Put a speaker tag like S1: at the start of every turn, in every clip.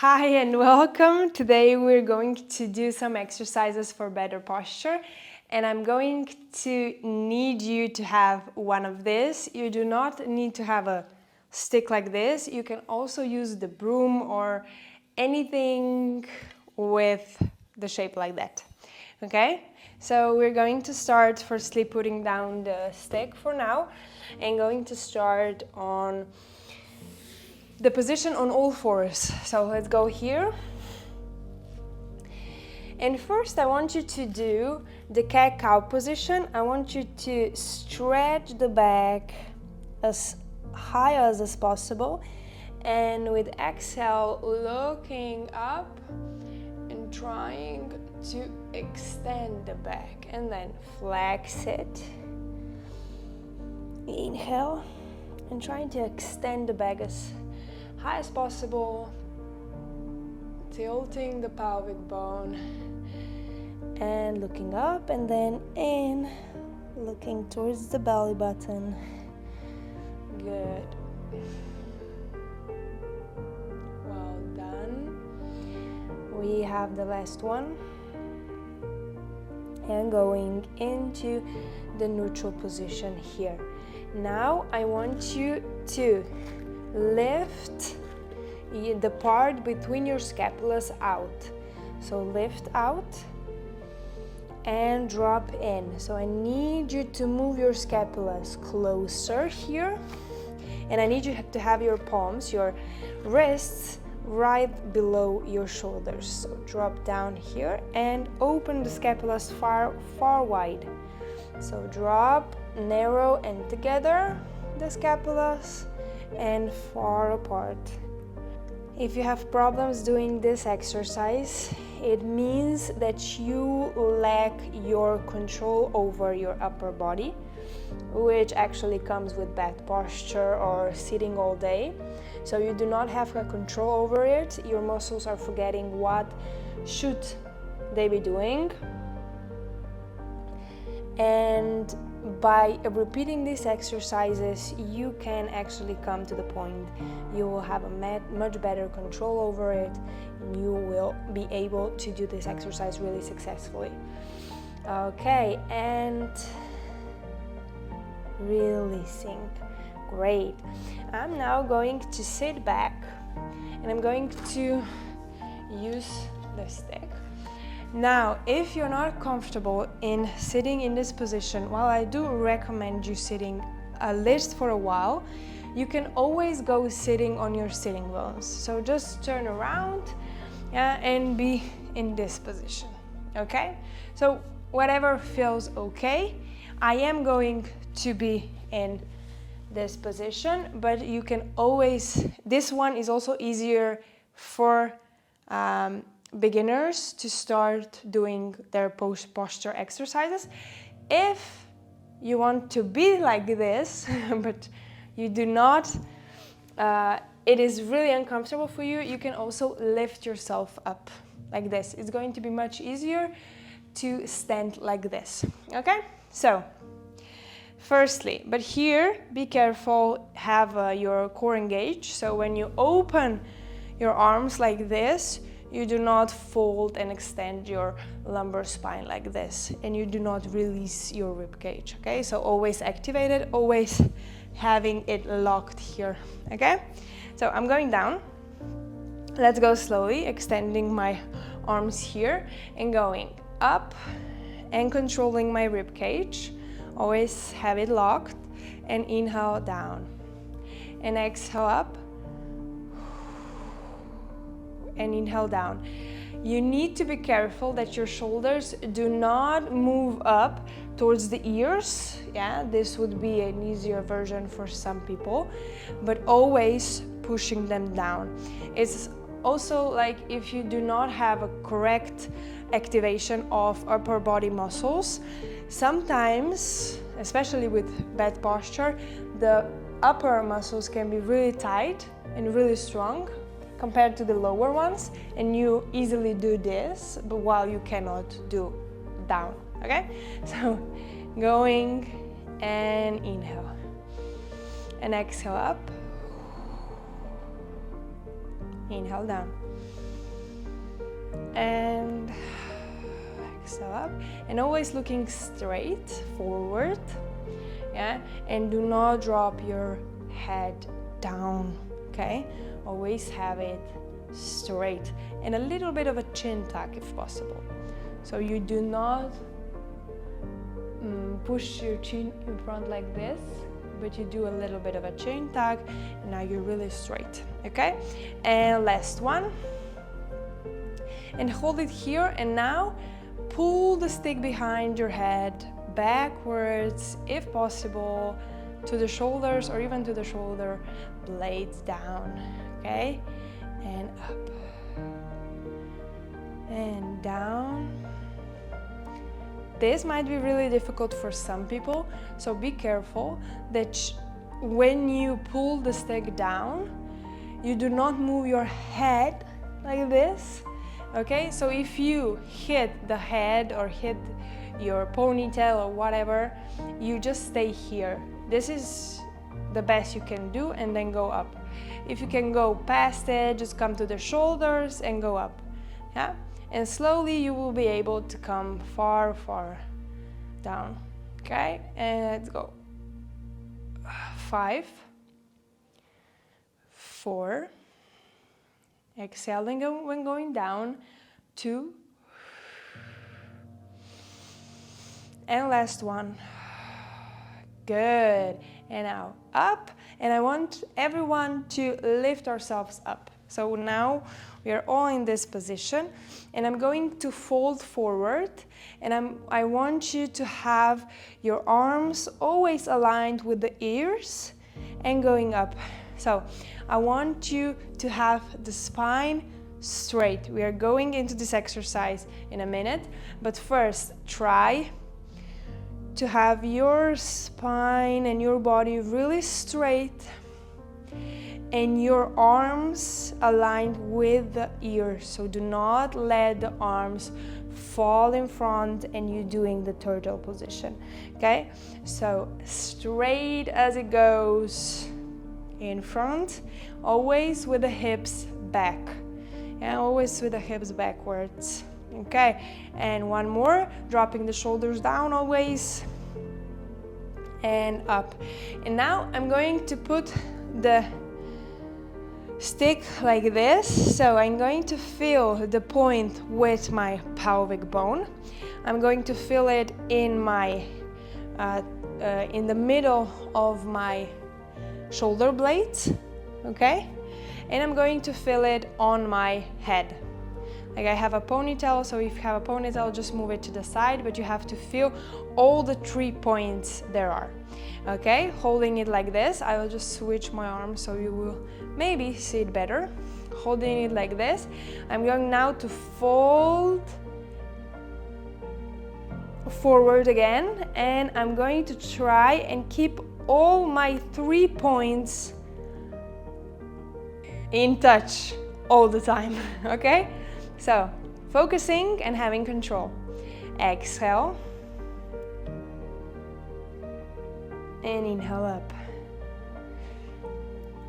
S1: Hi and welcome. Today we're going to do some exercises for better posture, and I'm going to need you to have one of this. You do not need to have a stick like this. You can also use the broom or anything with the shape like that. Okay? So we're going to start firstly putting down the stick for now and going to start on the position on all fours. So let's go here. And first I want you to do the cat-cow position. I want you to stretch the back as high as possible. And with exhale, looking up and trying to extend the back. And then flex it. Inhale. And trying to extend the back as high as possible, tilting the pelvic bone and looking up and then in, looking towards the belly button. Good. Well done. We have the last one and going into the neutral position here. Now I want you to lift the part between your scapulas out. So lift out and drop in. So I need you to move your scapulas closer here. And I need you to have your palms, your wrists, right below your shoulders. So drop down here and open the scapulas far wide. So drop, narrow, and together the scapulas and far apart. If you have problems doing this exercise, it means that you lack your control over your upper body, which actually comes with bad posture or sitting all day. So you do not have a control over it. Your muscles are forgetting what should they be doing. And by repeating these exercises, you can actually come to the point you will have a much better control over it, and you will be able to do this exercise really successfully. Okay, and releasing. Great. I'm now going to sit back and I'm going to use the stick. Now, if you're not comfortable in sitting in this position, while I do recommend you sitting at least for a while, you can always go sitting on your sitting bones. So just turn around and be in this position, okay? So whatever feels okay. I am going to be in this position, but you can always, this one is also easier for beginners to start doing their posture exercises. If you want to be like this, but you do not, it is really uncomfortable for you, you can also lift yourself up like this. It's going to be much easier to stand like this, okay? So, firstly, but here, be careful, have your core engaged. So when you open your arms like this, you do not fold and extend your lumbar spine like this, and you do not release your rib cage, okay? So always activated, always having it locked here, okay? So I'm going down. Let's go slowly, extending my arms here and going up and controlling my rib cage. Always have it locked, and inhale down and exhale up and inhale down. You need to be careful that your shoulders do not move up towards the ears. Yeah, this would be an easier version for some people, but always pushing them down. It's also like if you do not have a correct activation of upper body muscles, sometimes, especially with bad posture, the upper muscles can be really tight and really strong compared to the lower ones, and you easily do this, but while you cannot do down, okay? So going and inhale and exhale up Inhale down. And exhale up. And always looking straight forward. Yeah, and do not drop your head down, okay? Always have it straight. And a little bit of a chin tuck if possible. So you do not push your chin in front like this, but you do a little bit of a chin tuck, and now you're really straight, okay? And last one. And hold it here, and now pull the stick behind your head, backwards, if possible, to the shoulders or even to the shoulder blades down, okay? And up. And down. This might be really difficult for some people, so be careful that when you pull the stick down, you do not move your head like this, okay? So if you hit the head or hit your ponytail or whatever, you just stay here. This is the best you can do, and then go up. If you can go past it, just come to the shoulders and go up, yeah? And slowly you will be able to come far, far down, okay? And let's go. 5, 4, exhaling when going down, 2, and last one. Good. And now up, and I want everyone to lift ourselves up. So now we are all in this position, and I'm going to fold forward, and I want you to have your arms always aligned with the ears and going up. So I want you to have the spine straight. We are going into this exercise in a minute, but first try to have your spine and your body really straight and your arms aligned with the ears. So do not let the arms fall in front and you doing the turtle position, okay? So straight as it goes in front, always with the hips back, and always with the hips backwards, okay? And one more, dropping the shoulders down always, and up. And now I'm going to put the stick like this, so I'm going to feel the point with my pelvic bone. I'm going to feel it in my in the middle of my shoulder blades, okay? And I'm going to feel it on my head. Like I have a ponytail, so if you have a ponytail, just move it to the side, but you have to feel all the 3 points there are. Okay, holding it like this, I will just switch my arm so you will maybe see it better. Holding it like this, I'm going now to fold forward again, and I'm going to try and keep all my 3 points in touch all the time, okay? So, focusing and having control. Exhale. And inhale up.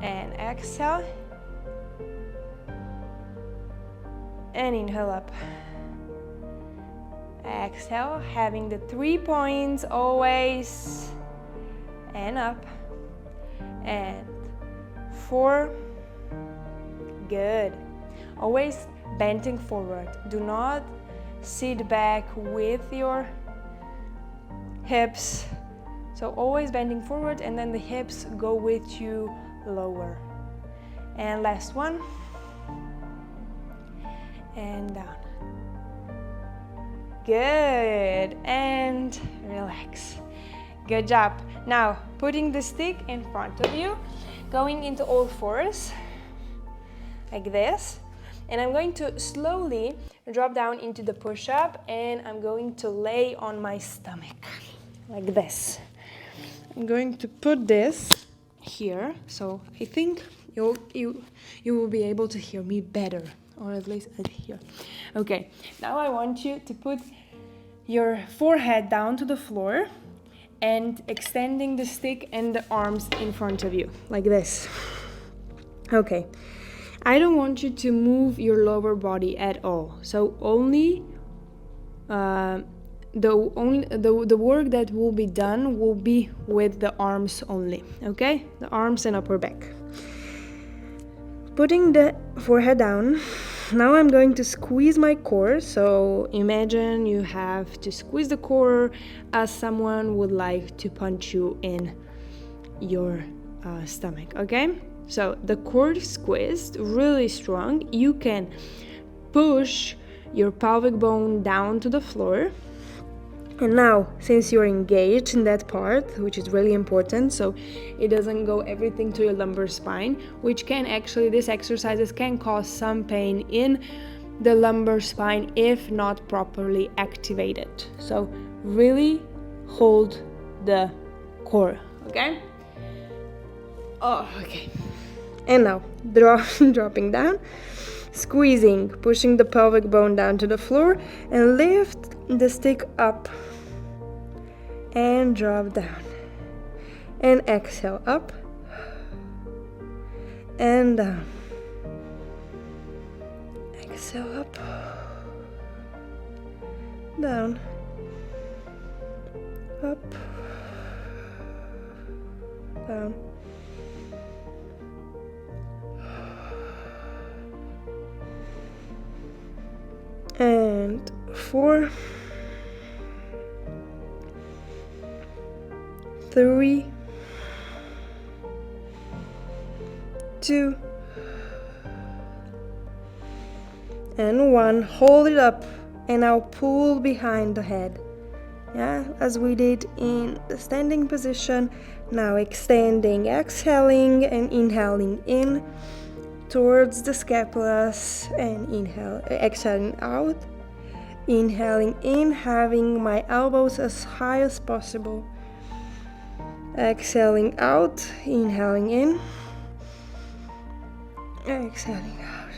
S1: And exhale. And inhale up. Exhale, having the 3 points always. And up. And 4. Good. Always bending forward. Do not sit back with your hips. So always bending forward, and then the hips go with you lower. And last one. And down. Good. And relax. Good job. Now, putting the stick in front of you, going into all fours, like this. And I'm going to slowly drop down into the push-up, and I'm going to lay on my stomach, like this. I'm going to put this here, so I think you will be able to hear me better, or at least here. Okay, now I want you to put your forehead down to the floor and extending the stick and the arms in front of you, like this. Okay, I don't want you to move your lower body at all. So only the work that will be done will be with the arms only, okay? The arms and upper back. Putting the forehead down, now I'm going to squeeze my core. So imagine you have to squeeze the core as someone would like to punch you in your stomach, okay? So the core is squeezed really strong. You can push your pelvic bone down to the floor. And now, since you're engaged in that part, which is really important, so it doesn't go everything to your lumbar spine, which can actually, these exercises can cause some pain in the lumbar spine if not properly activated. So really hold the core, okay? Oh, okay. And now, dropping down, squeezing, pushing the pelvic bone down to the floor, and lift the stick up and drop down, and exhale up and down, exhale up, down, up, down, and 4, 3, 2, and 1. Hold it up and now pull behind the head, yeah, as we did in the standing position. Now extending, exhaling and inhaling in towards the scapulas, and exhaling out, inhaling in, having my elbows as high as possible, exhaling out, inhaling in, exhaling out,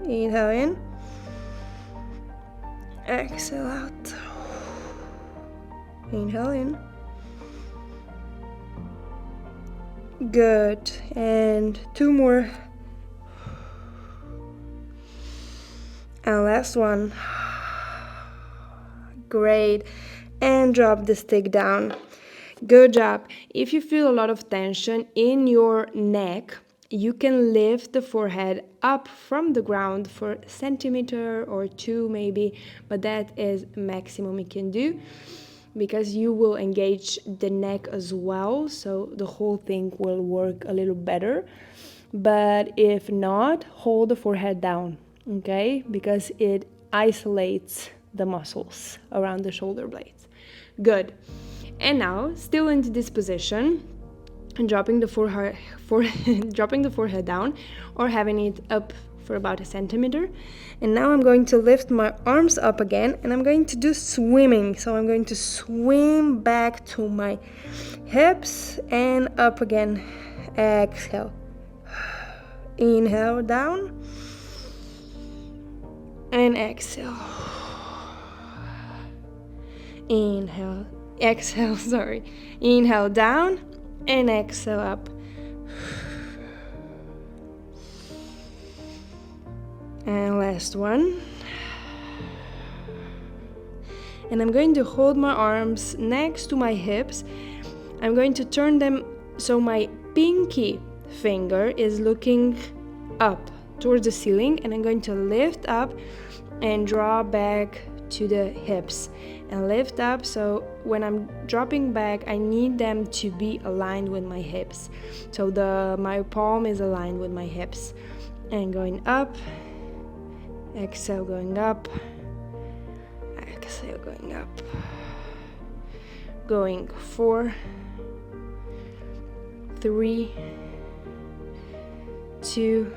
S1: inhale in, exhale out, inhale in. Good. And 2 more. And last one. Great. And drop the stick down. Good job. If you feel a lot of tension in your neck, you can lift the forehead up from the ground for a centimeter or 2 maybe, but that is maximum you can do, because you will engage the neck as well, so the whole thing will work a little better. But if not, hold the forehead down, okay? Because it isolates the muscles around the shoulder blades. Good. And now, still into this position, dropping the forehead down or having it up for about a centimeter. And now I'm going to lift my arms up again, and I'm going to do swimming. So I'm going to swim back to my hips and up again. Exhale. Inhale down and exhale. Inhale down and exhale up. And last one. And I'm going to hold my arms next to my hips. I'm going to turn them so my pinky finger is looking up towards the ceiling, and I'm going to lift up and draw back to the hips and lift up. So when I'm dropping back, I need them to be aligned with my hips. So my palm is aligned with my hips. And going up, exhale, going up, exhale, going up, going 4, 3, 2,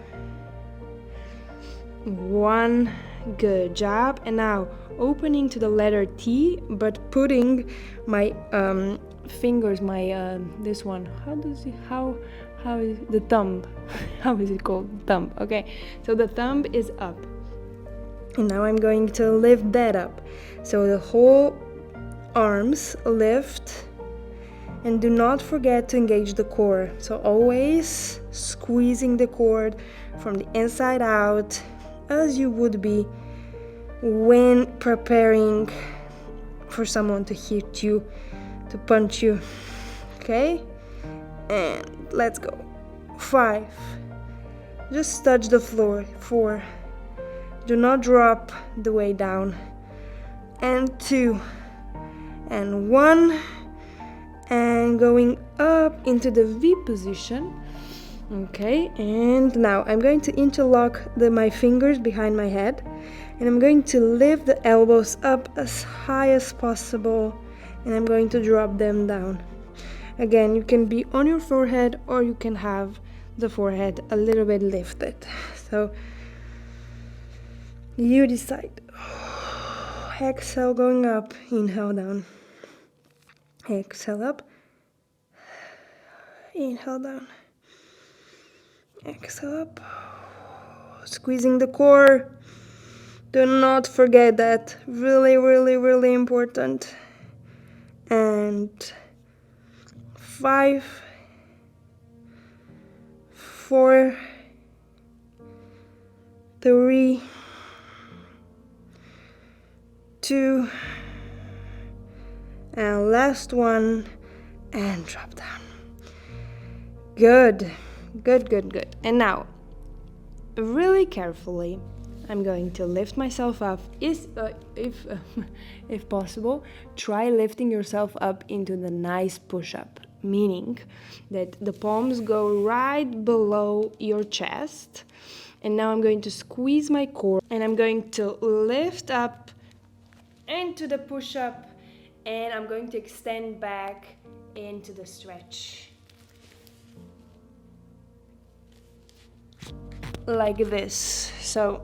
S1: 1. Good job. And now opening to the letter T, but putting my fingers, my this one, how is the thumb, how is it called, thumb? Okay, so the thumb is up, and now I'm going to lift that up, so the whole arms lift And do not forget to engage the core. So always squeezing the core from the inside out, as you would be when preparing for someone to hit you, to punch you. Okay? And let's go. 5. Just touch the floor. 4. Do not drop the way down. And 2. And 1. And going up into the V position. Okay, and now I'm going to interlock my fingers behind my head, and I'm going to lift the elbows up as high as possible, and I'm going to drop them down. Again, you can be on your forehead, or you can have the forehead a little bit lifted. So you decide. Exhale, going up. Inhale, down. Exhale, up. Inhale, down. Exhale, up. Squeezing the core. Do not forget that. Really, really, really important. And 5, 4, 3, 2, and last one, and drop down. Good, good, good, good. And now, really carefully, I'm going to lift myself up. If possible, try lifting yourself up into the nice push-up, meaning that the palms go right below your chest. And now I'm going to squeeze my core, and I'm going to lift up into the push-up, and I'm going to extend back into the stretch. Like this. So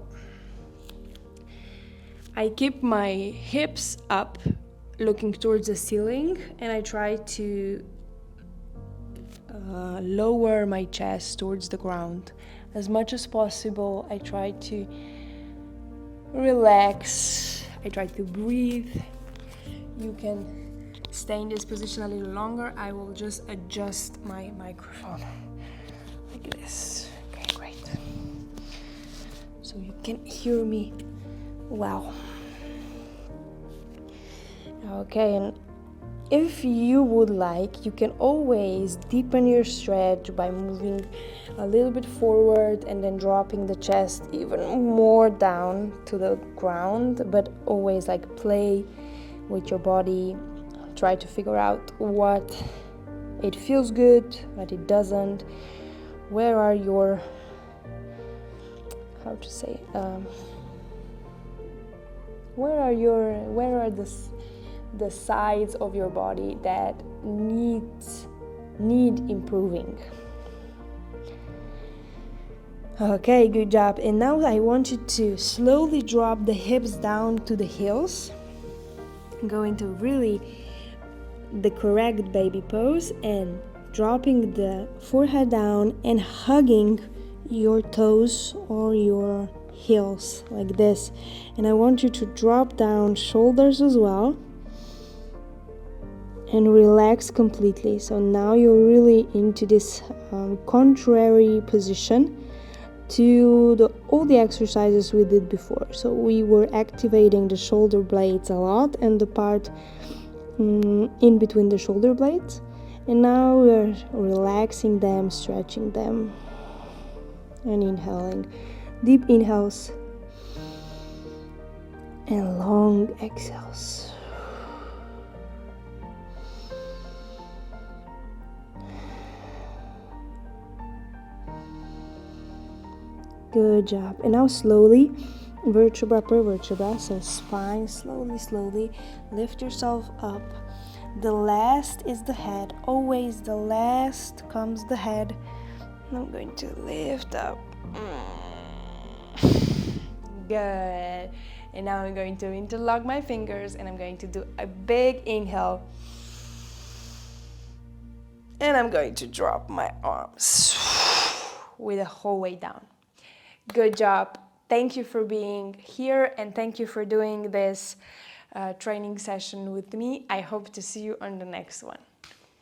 S1: I keep my hips up, looking towards the ceiling, and I try to lower my chest towards the ground as much as possible. I try to relax. I try to breathe. You can stay in this position a little longer. I will just adjust my microphone like this. Okay, great. So you can hear me well. Okay, and if you would like, you can always deepen your stretch by moving a little bit forward and then dropping the chest even more down to the ground, but always like play with your body. Try to figure out what it feels good, what it doesn't. Where are your, how to say, where are the sides of your body that need improving. Okay, good job. And now I want you to slowly drop the hips down to the heels. Go into really the correct baby pose and dropping the forehead down and hugging your toes or your heels like this. And I want you to drop down shoulders as well and relax completely. So now you're really into this contrary position to all the exercises we did before. So we were activating the shoulder blades a lot and the part in between the shoulder blades, and now we're relaxing them, stretching them, and inhaling. Deep inhales and long exhales. Good job. And now slowly, vertebra per vertebra, so spine, slowly lift yourself up. The last is the head. Always the last comes the head. And I'm going to lift up. Good. And now I'm going to interlock my fingers and I'm going to do a big inhale. And I'm going to drop my arms with the whole way down. Good job. Thank you for being here and thank you for doing this training session with me. I hope to see you on the next one.